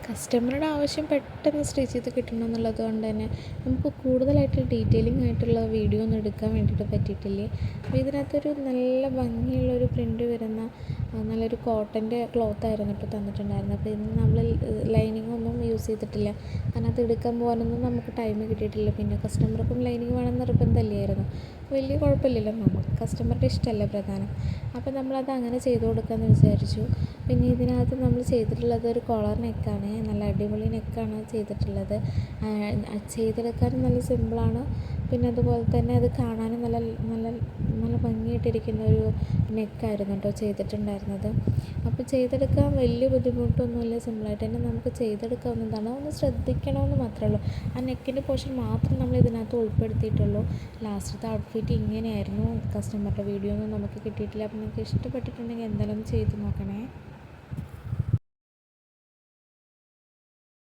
കസ്റ്റമറുടെ ആവശ്യം പെട്ടെന്ന് സ്റ്റിച്ച് ചെയ്ത് കിട്ടണം എന്നുള്ളത് കൊണ്ട് തന്നെ നമുക്ക് കൂടുതലായിട്ട് ഡീറ്റെയിലിംഗ് ആയിട്ടുള്ള വീഡിയോ ഒന്നും എടുക്കാൻ വേണ്ടിയിട്ട് പറ്റിയിട്ടില്ലേ. അപ്പോൾ ഇതിനകത്തൊരു നല്ല ഭംഗിയുള്ളൊരു പ്രിൻ്റ് വരുന്ന നല്ലൊരു കോട്ടൻ്റെ ക്ലോത്തായിരുന്നു ഇപ്പോൾ തന്നിട്ടുണ്ടായിരുന്നത്. അപ്പോൾ ഇന്ന് നമ്മൾ ലൈനിങ് ഒന്നും യൂസ് ചെയ്തിട്ടില്ല. അതിനകത്ത് എടുക്കാൻ പോകാനൊന്നും നമുക്ക് ടൈം കിട്ടിയിട്ടില്ല. പിന്നെ കസ്റ്റമർക്കും ലൈനിങ് വേണം നിർബന്ധമില്ലായിരുന്നു. വലിയ കുഴപ്പമില്ലല്ലോ, നമുക്ക് കസ്റ്റമറുടെ ഇഷ്ടമല്ല പ്രധാനം. അപ്പോൾ നമ്മളത് അങ്ങനെ ചെയ്ത് കൊടുക്കാമെന്ന് വിചാരിച്ചു. പിന്നെ ഇതിനകത്ത് നമ്മൾ ചെയ്തിട്ടുള്ളത് ഒരു കോളർ നെക്കാണ്. നല്ല അടിപൊളി നെക്കാണ് ചെയ്തിട്ടുള്ളത്. ചെയ്തെടുക്കാനും നല്ല സിമ്പിളാണ്. പിന്നെ അതുപോലെ തന്നെ അത് കാണാനും നല്ല നല്ല നല്ല ഭംഗിയായിട്ടിരിക്കുന്ന ഒരു നെക്കായിരുന്നു കേട്ടോ ചെയ്തിട്ടുണ്ടായിരുന്നത്. അപ്പോൾ ചെയ്തെടുക്കാൻ വലിയ ബുദ്ധിമുട്ടൊന്നുമില്ല, സിമ്പിളായിട്ട് തന്നെ നമുക്ക് ചെയ്തെടുക്കാവുന്നതാണ്. ഒന്ന് ശ്രദ്ധിക്കണമെന്ന് മാത്രമേ ഉള്ളൂ. ആ നെക്കിൻ്റെ പോർഷൻ മാത്രം നമ്മൾ ഇതിനകത്ത് ഉൾപ്പെടുത്തിയിട്ടുള്ളൂ. ലാസ്റ്റത്തെ ഔട്ട്ഫിറ്റ് ഇങ്ങനെയായിരുന്നു. കസ്റ്റമറുടെ വീഡിയോ ഒന്നും നമുക്ക് കിട്ടിയിട്ടില്ല. അപ്പോൾ നിങ്ങൾക്ക് ഇഷ്ടപ്പെട്ടിട്ടുണ്ടെങ്കിൽ എന്തായാലും ഒന്ന് ചെയ്ത് നോക്കണേ.